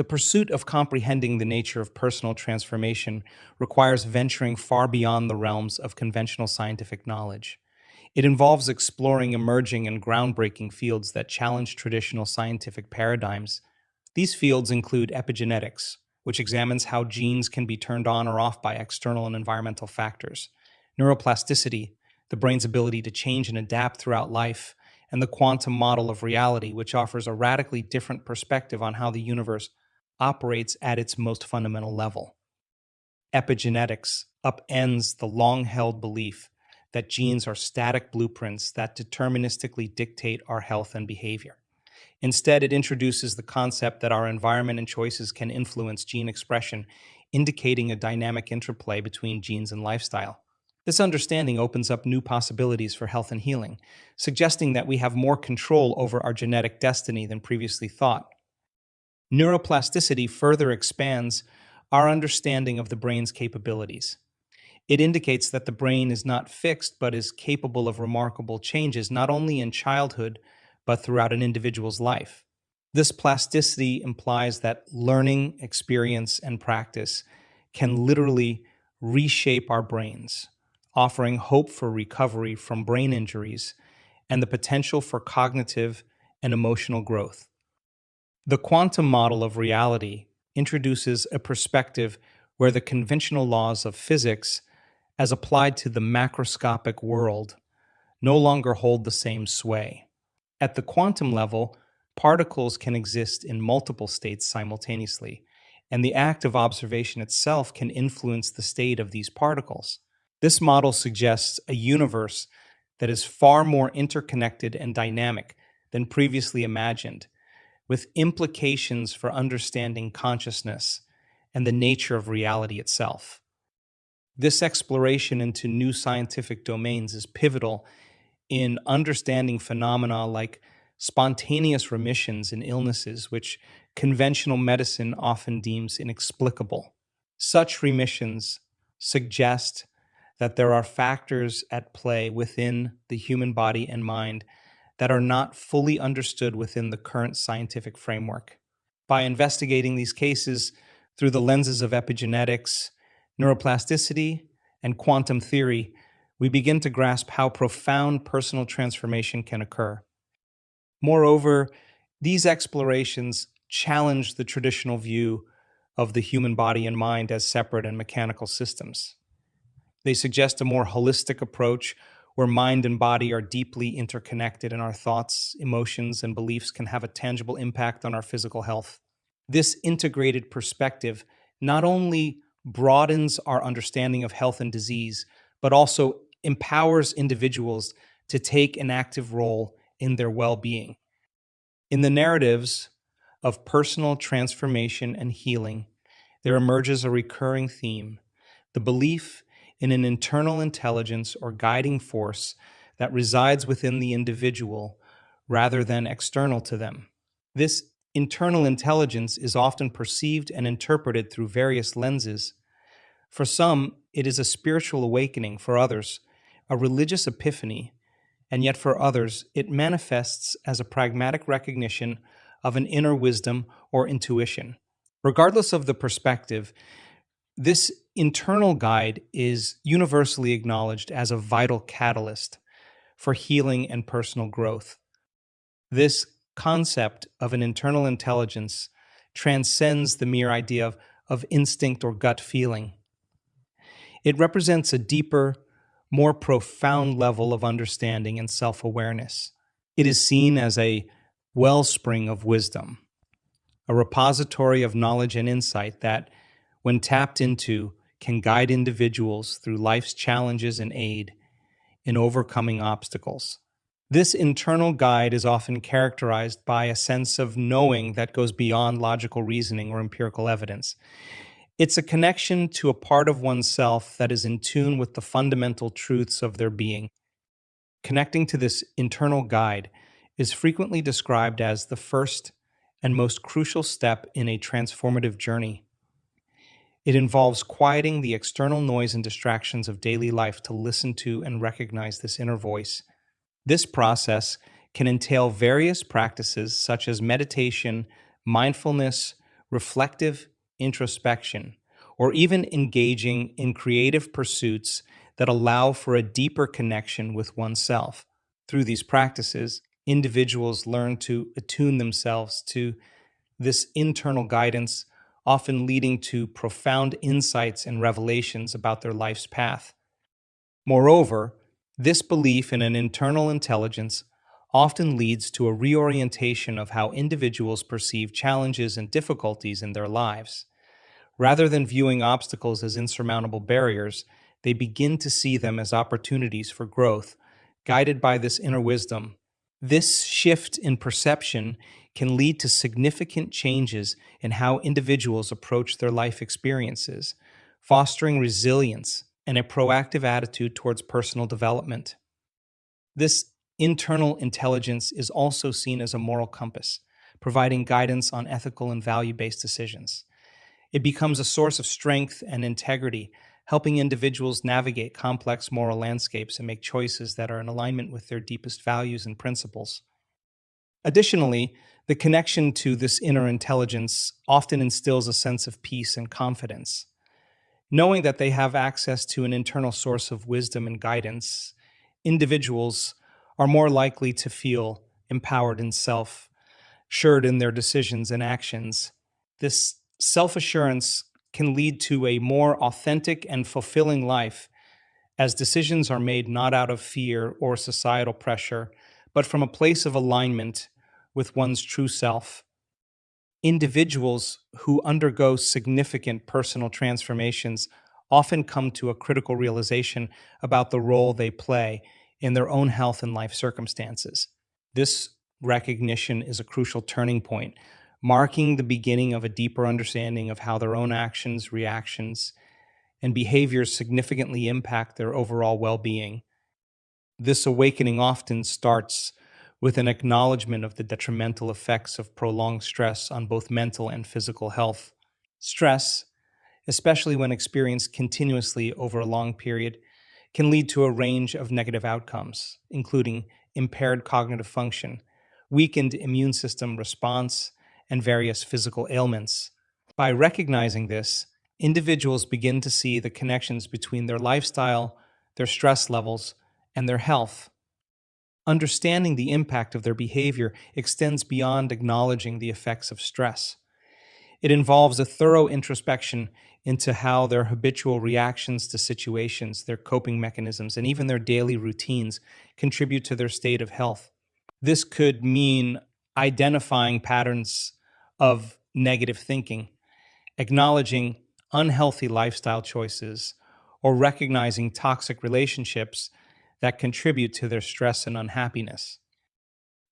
The pursuit of comprehending the nature of personal transformation requires venturing far beyond the realms of conventional scientific knowledge. It involves exploring emerging and groundbreaking fields that challenge traditional scientific paradigms. These fields include epigenetics, which examines how genes can be turned on or off by external and environmental factors, neuroplasticity, the brain's ability to change and adapt throughout life, and the quantum model of reality, which offers a radically different perspective on how the universe operates at its most fundamental level. Epigenetics upends the long held belief that genes are static blueprints that deterministically dictate our health and behavior. Instead, it introduces the concept that our environment and choices can influence gene expression, indicating a dynamic interplay between genes and lifestyle. This understanding opens up new possibilities for health and healing, suggesting that we have more control over our genetic destiny than previously thought. Neuroplasticity further expands our understanding of the brain's capabilities. It indicates that the brain is not fixed but is capable of remarkable changes not only in childhood but throughout an individual's life. This plasticity implies that learning, experience, and practice can literally reshape our brains, offering hope for recovery from brain injuries and the potential for cognitive and emotional growth. The quantum model of reality introduces a perspective where the conventional laws of physics, as applied to the macroscopic world, no longer hold the same sway. At the quantum level, particles can exist in multiple states simultaneously, and the act of observation itself can influence the state of these particles. This model suggests a universe that is far more interconnected and dynamic than previously imagined, with implications for understanding consciousness and the nature of reality itself. This exploration into new scientific domains is pivotal in understanding phenomena like spontaneous remissions in illnesses, which conventional medicine often deems inexplicable. Such remissions suggest that there are factors at play within the human body and mind that are not fully understood within the current scientific framework. By investigating these cases through the lenses of epigenetics, neuroplasticity, and quantum theory, we begin to grasp how profound personal transformation can occur. Moreover, these explorations challenge the traditional view of the human body and mind as separate and mechanical systems. They suggest a more holistic approach where mind and body are deeply interconnected and our thoughts, emotions, and beliefs can have a tangible impact on our physical health. This integrated perspective not only broadens our understanding of health and disease, but also empowers individuals to take an active role in their well-being. In the narratives of personal transformation and healing, there emerges a recurring theme: the belief in an internal intelligence or guiding force that resides within the individual rather than external to them. This internal intelligence is often perceived and interpreted through various lenses. For some, it is a spiritual awakening; for others, a religious epiphany; and yet for others, it manifests as a pragmatic recognition of an inner wisdom or intuition. Regardless of the perspective, this internal guide is universally acknowledged as a vital catalyst for healing and personal growth. This concept of an internal intelligence transcends the mere idea of instinct or gut feeling. It represents a deeper, more profound level of understanding and self-awareness. It is seen as a wellspring of wisdom, a repository of knowledge and insight that, when tapped into, can guide individuals through life's challenges and aid in overcoming obstacles. This internal guide is often characterized by a sense of knowing that goes beyond logical reasoning or empirical evidence. It's a connection to a part of oneself that is in tune with the fundamental truths of their being. Connecting to this internal guide is frequently described as the first and most crucial step in a transformative journey. It involves quieting the external noise and distractions of daily life to listen to and recognize this inner voice. This process can entail various practices such as meditation, mindfulness, reflective introspection, or even engaging in creative pursuits that allow for a deeper connection with oneself. Through these practices, individuals learn to attune themselves to this internal guidance, often leading to profound insights and revelations about their life's path. Moreover, this belief in an internal intelligence often leads to a reorientation of how individuals perceive challenges and difficulties in their lives. Rather than viewing obstacles as insurmountable barriers, they begin to see them as opportunities for growth, guided by this inner wisdom. This shift in perception can lead to significant changes in how individuals approach their life experiences, fostering resilience and a proactive attitude towards personal development. This internal intelligence is also seen as a moral compass, providing guidance on ethical and value based decisions. It becomes a source of strength and integrity, helping individuals navigate complex moral landscapes and make choices that are in alignment with their deepest values and principles. Additionally, the connection to this inner intelligence often instills a sense of peace and confidence. Knowing that they have access to an internal source of wisdom and guidance, individuals are more likely to feel empowered and self assured in their decisions and actions. This self assurance can lead to a more authentic and fulfilling life as decisions are made not out of fear or societal pressure, but from a place of alignment with one's true self. Individuals who undergo significant personal transformations often come to a critical realization about the role they play in their own health and life circumstances. This recognition is a crucial turning point, marking the beginning of a deeper understanding of how their own actions, reactions, and behaviors significantly impact their overall well being. This awakening often starts with an acknowledgement of the detrimental effects of prolonged stress on both mental and physical health. Stress, especially when experienced continuously over a long period, can lead to a range of negative outcomes, including impaired cognitive function, weakened immune system response, and various physical ailments. By recognizing this, individuals begin to see the connections between their lifestyle, their stress levels, and their health. Understanding the impact of their behavior extends beyond acknowledging the effects of stress. It involves a thorough introspection into how their habitual reactions to situations, their coping mechanisms, and even their daily routines contribute to their state of health. This could mean identifying patterns of negative thinking, acknowledging unhealthy lifestyle choices, or recognizing toxic relationships that contribute to their stress and unhappiness.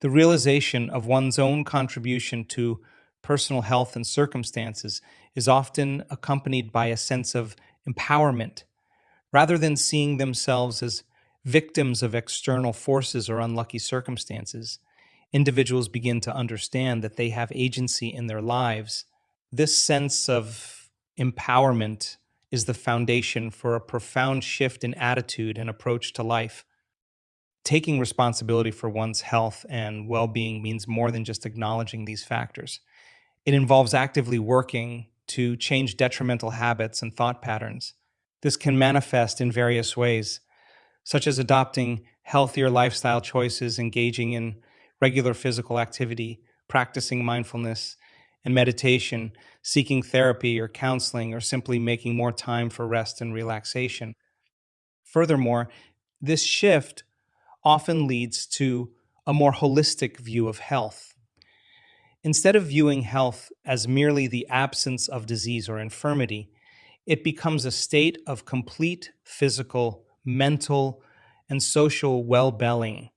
The realization of one's own contribution to personal health and circumstances is often accompanied by a sense of empowerment. Rather than seeing themselves as victims of external forces or unlucky circumstances, individuals begin to understand that they have agency in their lives. This sense of empowerment is the foundation for a profound shift in attitude and approach to life. Taking responsibility for one's health and well being means more than just acknowledging these factors. It involves actively working to change detrimental habits and thought patterns. This can manifest in various ways, such as adopting healthier lifestyle choices, engaging in regular physical activity, practicing mindfulness and meditation, seeking therapy or counseling, or simply making more time for rest and relaxation. Furthermore, this shift often leads to a more holistic view of health. Instead of viewing health as merely the absence of disease or infirmity, it becomes a state of complete physical, mental, and social well being.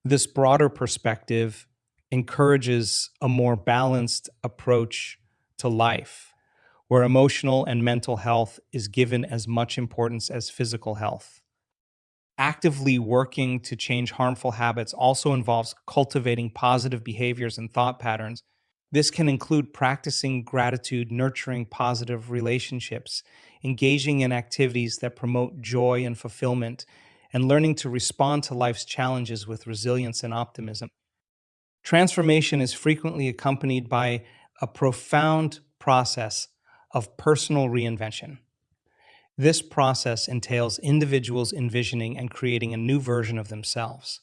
This broader perspective encourages a more balanced approach to life, where emotional and mental health is given as much importance as physical health. Actively working to change harmful habits also involves cultivating positive behaviors and thought patterns. This can include practicing gratitude, nurturing positive relationships, engaging in activities that promote joy and fulfillment, and learning to respond to life's challenges with resilience and optimism. Transformation is frequently accompanied by a profound process of personal reinvention. This process entails individuals envisioning and creating a new version of themselves,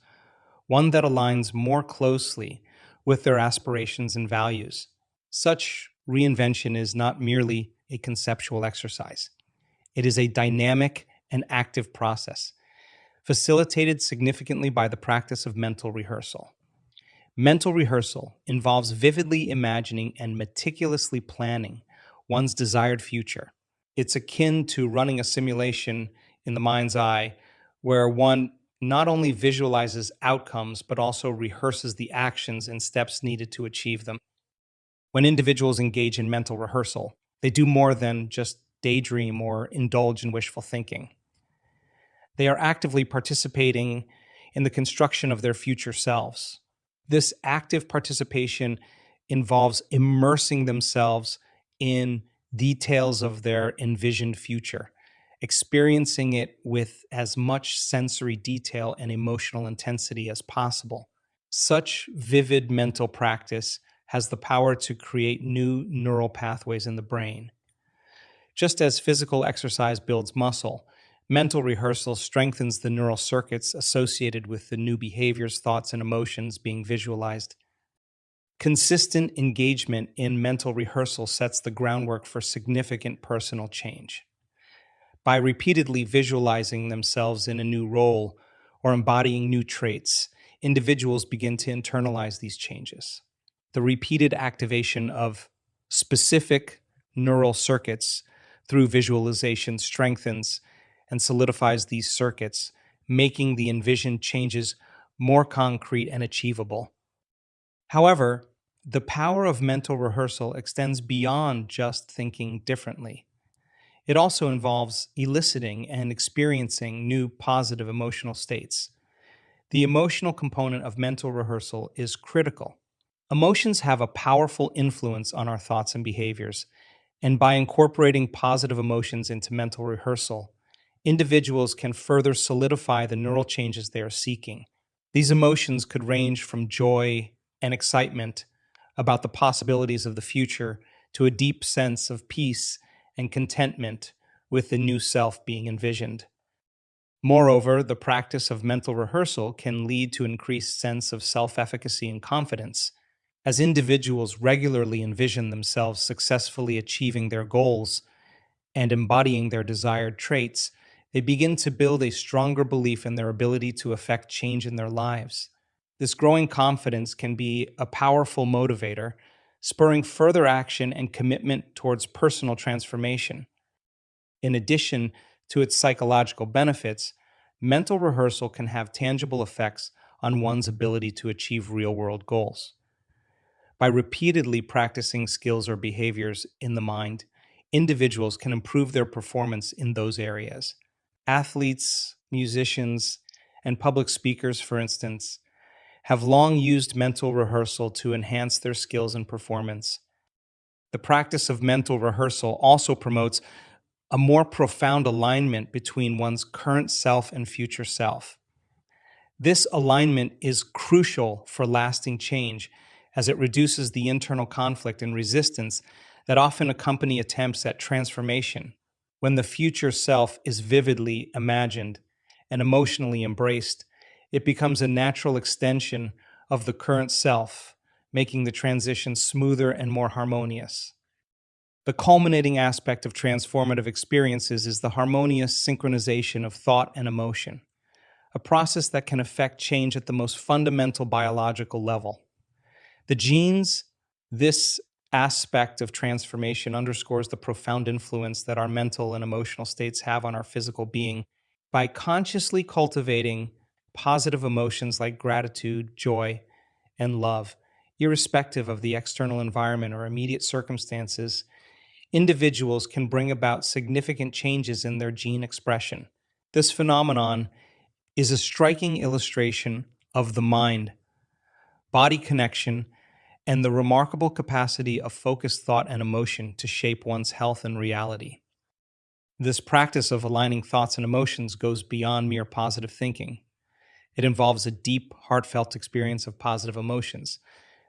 one that aligns more closely with their aspirations and values. Such reinvention is not merely a conceptual exercise, it is a dynamic and active process, facilitated significantly by the practice of mental rehearsal. Mental rehearsal involves vividly imagining and meticulously planning one's desired future. It's akin to running a simulation in the mind's eye, where one not only visualizes outcomes but also rehearses the actions and steps needed to achieve them. When individuals engage in mental rehearsal, they do more than just daydream or indulge in wishful thinking. They are actively participating in the construction of their future selves. This active participation involves immersing themselves in details of their envisioned future, experiencing it with as much sensory detail and emotional intensity as possible. Such vivid mental practice has the power to create new neural pathways in the brain. Just as physical exercise builds muscle, mental rehearsal strengthens the neural circuits associated with the new behaviors, thoughts, and emotions being visualized. Consistent engagement in mental rehearsal sets the groundwork for significant personal change. By repeatedly visualizing themselves in a new role or embodying new traits, individuals begin to internalize these changes. The repeated activation of specific neural circuits through visualization strengthens and solidifies these circuits, making the envisioned changes more concrete and achievable. However, the power of mental rehearsal extends beyond just thinking differently. It also involves eliciting and experiencing new positive emotional states. The emotional component of mental rehearsal is critical. Emotions have a powerful influence on our thoughts and behaviors, and by incorporating positive emotions into mental rehearsal, individuals can further solidify the neural changes they are seeking. These emotions could range from joy and excitement about the possibilities of the future to a deep sense of peace and contentment with the new self being envisioned. Moreover, the practice of mental rehearsal can lead to increased sense of self-efficacy and confidence. As individuals regularly envision themselves successfully achieving their goals and embodying their desired traits, they begin to build a stronger belief in their ability to effect change in their lives. This growing confidence can be a powerful motivator, spurring further action and commitment towards personal transformation. In addition to its psychological benefits, mental rehearsal can have tangible effects on one's ability to achieve real world goals. By repeatedly practicing skills or behaviors in the mind, individuals can improve their performance in those areas. Athletes, musicians, and public speakers, for instance, have long used mental rehearsal to enhance their skills and performance. The practice of mental rehearsal also promotes a more profound alignment between one's current self and future self. This alignment is crucial for lasting change as it reduces the internal conflict and resistance that often accompany attempts at transformation. When the future self is vividly imagined and emotionally embraced, it becomes a natural extension of the current self, making the transition smoother and more harmonious. The culminating aspect of transformative experiences is the harmonious synchronization of thought and emotion, a process that can affect change at the most fundamental biological level. The genes, this aspect of transformation underscores the profound influence that our mental and emotional states have on our physical being. By consciously cultivating positive emotions like gratitude, joy, and love, irrespective of the external environment or immediate circumstances, individuals can bring about significant changes in their gene expression. This phenomenon is a striking illustration of the mind body connection and the remarkable capacity of focused thought and emotion to shape one's health and reality. This practice of aligning thoughts and emotions goes beyond mere positive thinking. It involves a deep, heartfelt experience of positive emotions,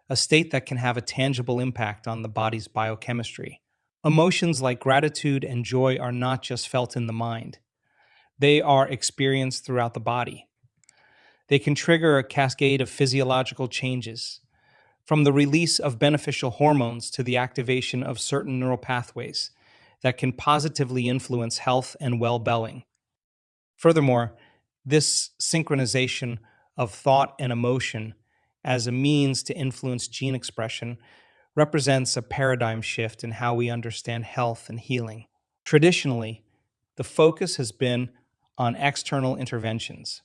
a state that can have a tangible impact on the body's biochemistry. Emotions like gratitude and joy are not just felt in the mind, they are experienced throughout the body. They can trigger a cascade of physiological changes, from the release of beneficial hormones to the activation of certain neural pathways that can positively influence health and well being. Furthermore, this synchronization of thought and emotion as a means to influence gene expression represents a paradigm shift in how we understand health and healing. Traditionally, the focus has been on external interventions,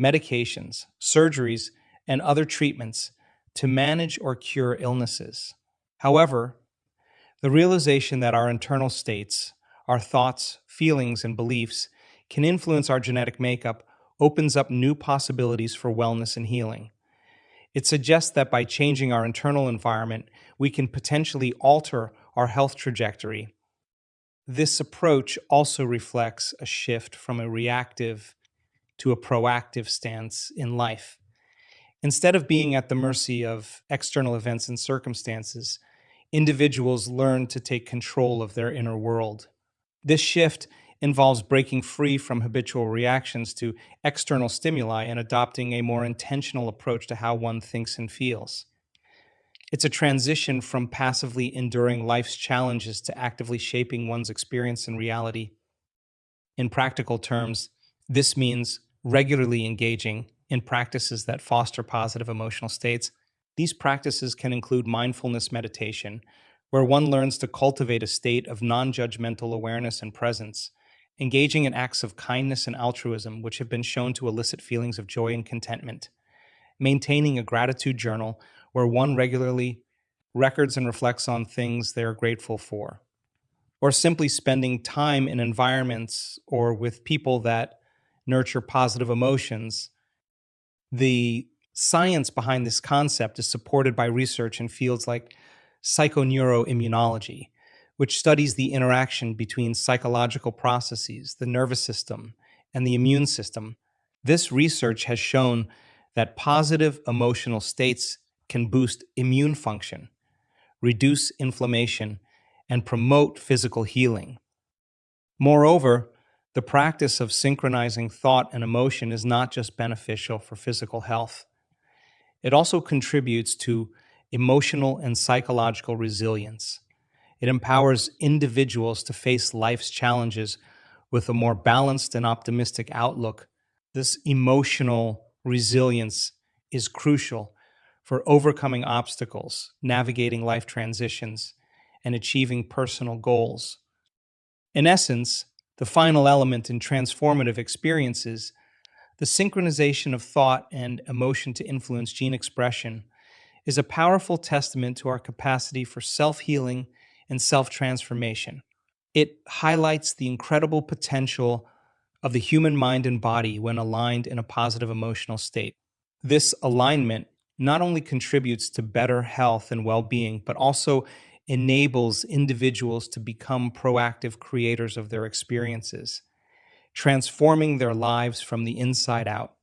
medications, surgeries, and other treatments to manage or cure illnesses. However, the realization that our internal states, our thoughts, feelings, and beliefs can influence our genetic makeup opens up new possibilities for wellness and healing. It suggests that by changing our internal environment, we can potentially alter our health trajectory. This approach also reflects a shift from a reactive to a proactive stance in life. Instead of being at the mercy of external events and circumstances, individuals learn to take control of their inner world. This shift involves breaking free from habitual reactions to external stimuli and adopting a more intentional approach to how one thinks and feels. It's a transition from passively enduring life's challenges to actively shaping one's experience and reality. In practical terms, this means regularly engaging in practices that foster positive emotional states. These practices can include mindfulness meditation, where one learns to cultivate a state of non judgmental awareness and presence, engaging in acts of kindness and altruism, which have been shown to elicit feelings of joy and contentment, maintaining a gratitude journal, where one regularly records and reflects on things they are grateful for, or simply spending time in environments or with people that nurture positive emotions. The science behind this concept is supported by research in fields like psychoneuroimmunology, which studies the interaction between psychological processes, the nervous system, and the immune system. This research has shown that positive emotional states can boost immune function, reduce inflammation, and promote physical healing. Moreover, the practice of synchronizing thought and emotion is not just beneficial for physical health, it also contributes to emotional and psychological resilience. It empowers individuals to face life's challenges with a more balanced and optimistic outlook. This emotional resilience is crucial for overcoming obstacles, navigating life transitions, and achieving personal goals. In essence, the final element in transformative experiences, the synchronization of thought and emotion to influence gene expression, is a powerful testament to our capacity for self healing and self transformation. It highlights the incredible potential of the human mind and body when aligned in a positive emotional state. This alignment not only contributes to better health and well being, but also enables individuals to become proactive creators of their experiences, transforming their lives from the inside out.